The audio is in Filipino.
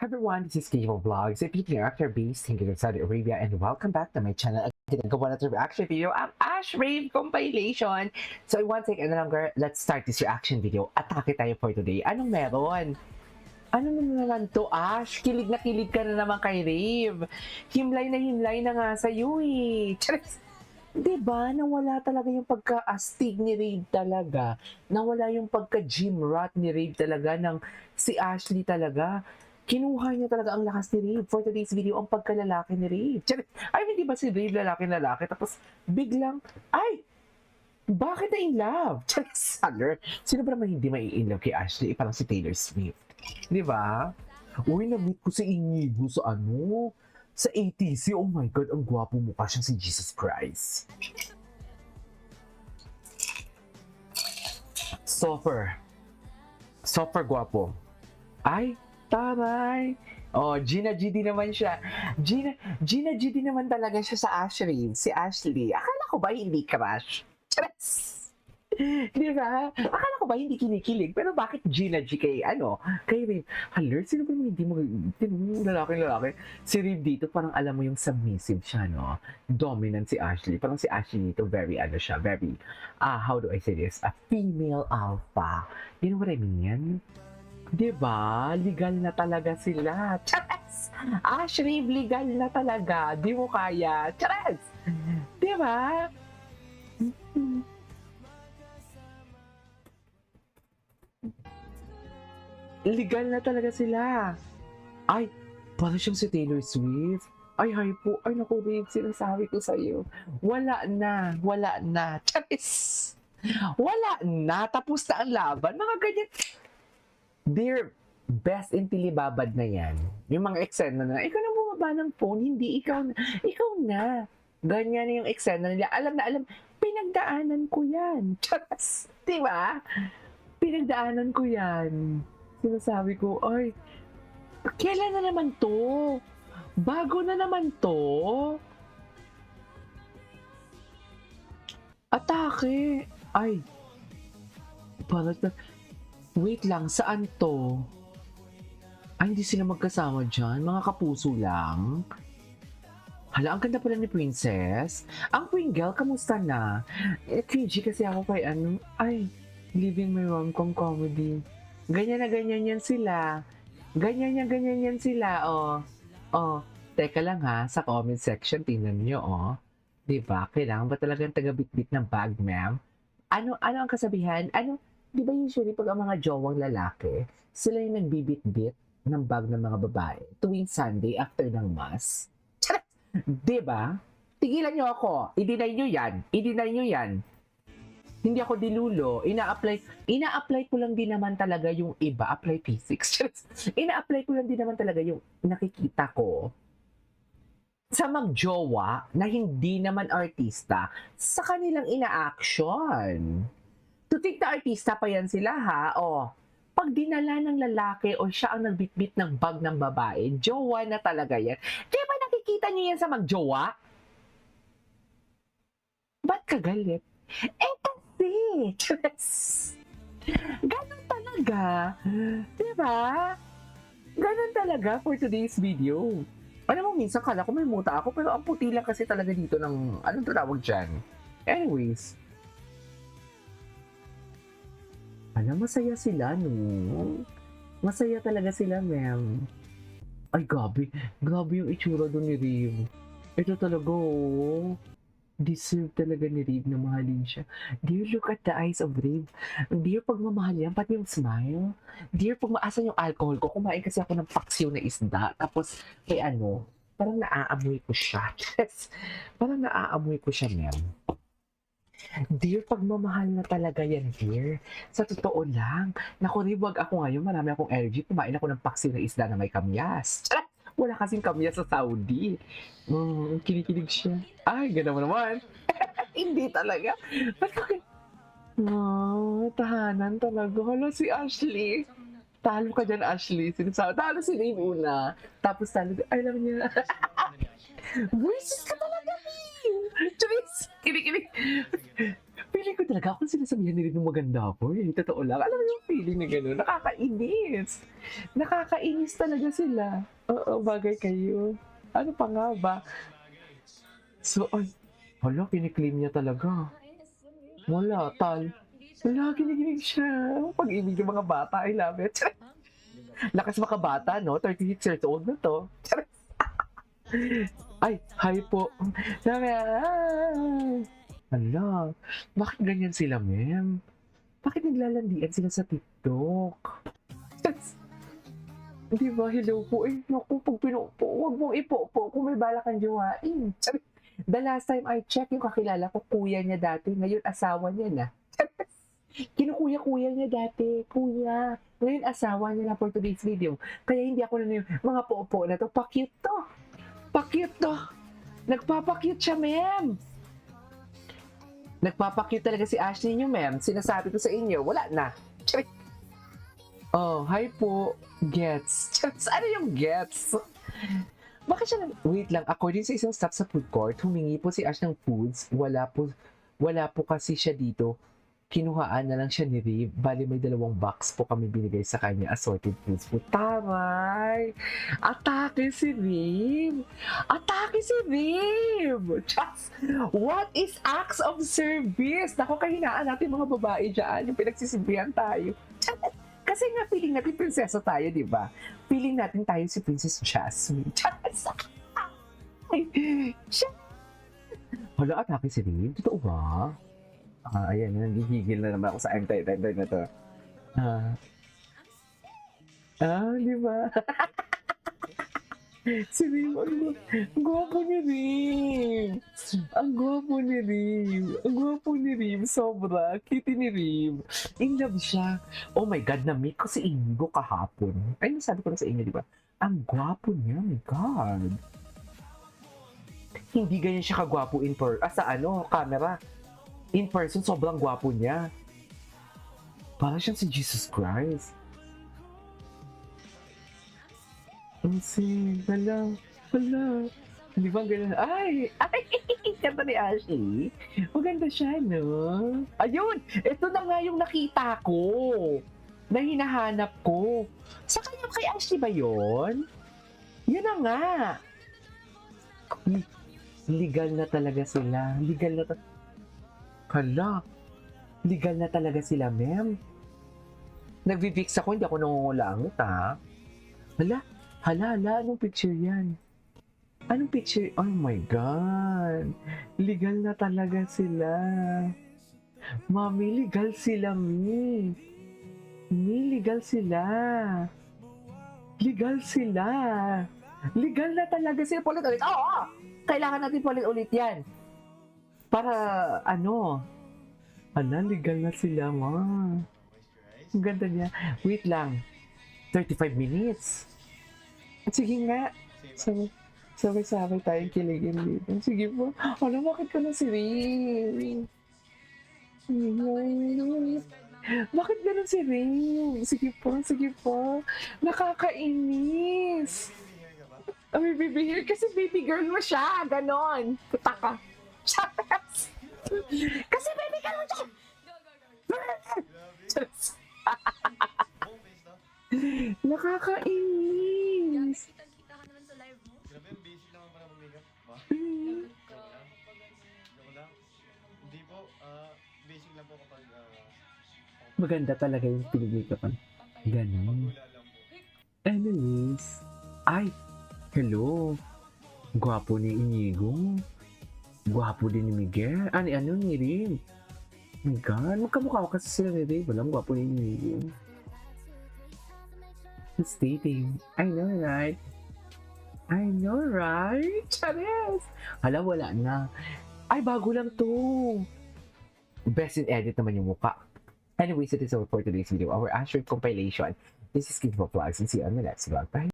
Hi everyone, this is Steve Vlogs. If you're new after based in Saudi Arabia and welcome back to my channel. Ginagawa natin reaction video ang Ash Rave compilation. So I won't take any longer. Let's start this reaction video. Atake tayo for today. Anong meron? Ano na naman to, Ash? Kilig na kilig ka na naman kay Rave. Himlay na nga sa'yo eh. Charis! Diba, nawala talaga yung pagka-astig ni Rave talaga. Nawala yung pagka-gym rat ni Rave talaga ng si Ashley talaga. Kinuha niya talaga ang lakas ni Rave for today's video, ang pagkalalaki ni Rave. Ay, hindi ba si Rave lalaki-lalaki? Tapos biglang, ay, bakit na in love? Sander, sino ba naman hindi mai-in love kay Ashley? Parang si Taylor Swift. Di ba? Uy, na-meet ko si Inigo sa sa ATC. Oh my God, ang gwapo mukha siyang si Jesus Christ. Super gwapo. Ay, taray! Oh, Gina GD naman siya. Gina GD naman talaga siya sa Ashley. Si Ashley. Akala ko ba hindi crush? Charas! Di ba? Akala ko ba hindi kinikilig? Pero bakit Gina G kay Kay Riv. Haler, sino ba hindi mo lalaki? Si Riv dito, parang alam mo yung submissive siya, no? Dominant si Ashley. Parang si Ashley dito, very siya, very, how do I say this? A female alpha. You know what I mean? Diba? Legal na talaga sila. Chares! Ashley, legal na talaga. Di mo kaya. Chares! Diba? Legal na talaga sila. Ay, para siyang si Taylor Swift. Ay, hi po. Ay, naku, babe, sinasabi ko sa'yo. Wala na. Charis! Wala na. Tapos na ang laban. Mga ganyan. Dear, best in Tilibabad na yan. Yung mga eksena na, ikaw na bumaba ng phone, hindi ikaw na. Ikaw na. Ganyan na yung eksena nila. Alam na alam, pinagdaanan ko yan. Charas! Diba? Pinagdaanan ko yan. Sinasabi ko, ay, kailan na naman to? Bago na naman to? Atake! Ay, parang, wait lang, saan to? Ay, hindi sila magkasama dyan. Mga kapuso lang. Hala, ang ganda pala ni Princess. Ang Queen Girl, kamusta na? Cringy kasi ako kay ay, living my rom-com comedy. Ganyan na ganyan yan sila. Ganyan yan sila, oh. Oh, teka lang ha, sa comment section, tingnan nyo, oh. Diba? Kailangan ba talagang taga-bitbit ng bag, ma'am? Ano ang kasabihan? Di ba usually pag ang mga jowang lalaki, sila yung nagbibit-bit ng bag ng mga babae tuwing Sunday after ng mass? Charot! Di ba? Tigilan nyo ako. I-deny nyo yan. Hindi ako dilulo. Ina-apply ko lang din naman talaga yung iba. Apply physics. Ina-apply ko lang din naman talaga yung nakikita ko sa magjowa na hindi naman artista sa kanilang ina-action. To think na artista pa yan sila ha. O, pag dinala ng lalaki o siya ang nagbitbit ng bag ng babae, jowa na talaga yan. Di ba nakikita niyo yan sa magjowa? Ba't ka galit? Kasi, ganun talaga. Diba? Ganun talaga for today's video. Alam mo, minsan kala ko may muta ako, pero ang puti lang kasi talaga dito ng, anong tawag dyan? Anyways. Alam, masaya sila, no? Masaya talaga sila, ma'am. Ay, gabi. Grabe yung itsura doon ni Riv. Ito talaga, oh. Deserve talaga ni Riv na mahalin siya. Dear, look at the eyes of Riv. Dear, pagmamahal yan, pati yung smile. Dear, pag maasan yung alcohol ko, kumain kasi ako ng paksiw na isda. Tapos, may parang naaamoy ko siya. Parang naaamoy ko siya, ma'am. Dear, pagmamahal na talaga yan, dear. Sa totoo lang. Naku, Riv, wag ako ngayon. Marami akong energy. Kumain ako ng paksiw na isda na may kamyas. Charot! Wala kasing kamyas sa Saudi. Kinikilig siya. Ay, ganda mo naman. Hindi talaga. Ba't bakit? Tahanan talaga. Hala, si Ashley. Talo ka dyan, Ashley. Sinasabi, talo si Riv una. Tapos talo, ay, alam niya. Wisis ka talaga, Riv. Charis, kinikilig. Feeling ko talaga ako sinasabihan ni Rin ng maganda ako eh. Totoo lang. Alam mo yung feeling na gano'n? Nakakainis. Nakakainis talaga sila. Oo, bagay kayo. Ano pa nga ba? So, ay, hala, kiniklaim niya talaga. Wala, tal. Wala, kinikilig siya. Pag-ibig ng mga bata, I love it. Lakas makabata, no? 36 years old na to. Ay, hi po. Sabi, hala, bakit ganyan sila, ma'am? Bakit naglalandian sila sa TikTok? Di ba, hello po. Eh, naku, pag pinupo, huwag mong ipopo kung may bala kang jowain. The last time I checked, yung kakilala ko, kuya niya dati. Ngayon, asawa niya na. Kinukuya-kuya niya dati. Kuya. Ngayon, asawa niya na for today's video. Kaya hindi ako na yung mga po-po na to. Pa-cute to. Pa-cute to. Nagpapa-cute siya, ma'am. Nagpapa-cute talaga si Ashley niyo, ma'am. Sinasabi ko sa inyo, wala na. Charik. Oh, hi po. Gets. Ano yung gets? Bakit siya wait lang, according sa isang staff sa food court, humingi po si Ash ng foods. Wala po kasi siya dito. Kinuhaan na lang siya ni Rib. Bali may 2 box po kami binigay sa kanya. Assorted foods po. Taray! Atake si Rib! Atake si Rib! Just, what is acts of service? Naku, kahinaan natin mga babae dyan. Yung pinagsisimbihan tayo. Kasi nga feeling natin prinsesa tayo, di ba? Feeling natin tayo si Princess Jasmine. Siya! Hala, atake si Rib? Totoo ba? Ayan, nanggigigil na naman ako sa time na to. Di ba? Si Rim, ang gwapo ni Rim. Ang gwapo ni Rim. Ang gwapo ni Rim. Sobra. Kitty ni Rim. In love siya. Oh my God, na-meet ko si Inigo kahapon. Ay, nasabi ko na sa inyo, di ba? Ang gwapo niya, my God. Hindi ganyan siya kagwapo sa camera. In person, sobrang gwapo niya. Parang siyang si Jesus Christ. Hala. Di ba ganun? Ay! Kanta ni Ashley. Maganda siya, no? Ayun! Ito na nga yung nakita ko. Na hinahanap ko. Sa kanya kay Ashley ba yun? Yan na nga. Legal na talaga sila. Hala, legal na talaga sila, ma'am. Nagvivix ako, hindi ako nangungulangot, ha? Hala, anong picture yan? Anong picture? Oh my God. Legal na talaga sila. Mami, legal sila, Mi. Legal sila. Legal sila. Legal na talaga sila. Ulit. Oo! Kailangan natin ulit yan. Para, legal na sila, ma. Ang ganda niya. Wait lang. 35 minutes. Sige nga. Sabay-sabay tayong kiligin dito. Sige po. Bakit ka na si Ring? Bakit ganun si Ring? Sige po. Nakakainis. May baby hair kasi baby girl mo siya. Ganon. Taka. Kasi baby girl mo siya. Nakakainis. Kita ka naman sa live mo. Grabe, ang basic naman pala mag-makeup. Ba? Joke lang. Hindi po, basic lang po kapag Maganda talaga yung pinili ka pa. Ganon. wala lang po. Anyways. Ay! Hello! Gwapo ni Inigo. Gwapo din ni Miguel. Ano ni Rim? My God, magkamukha kasi sila ni Rim. Walang gwapo ni Inigo. Just dating. I know, right? Charis! Hala, wala na. Ay, bago lang to. Best in edit naman yung mukha. Anyways, it is all for today's video. Our Ashford compilation. This is King Vlogs and see you on the next vlog. Bye!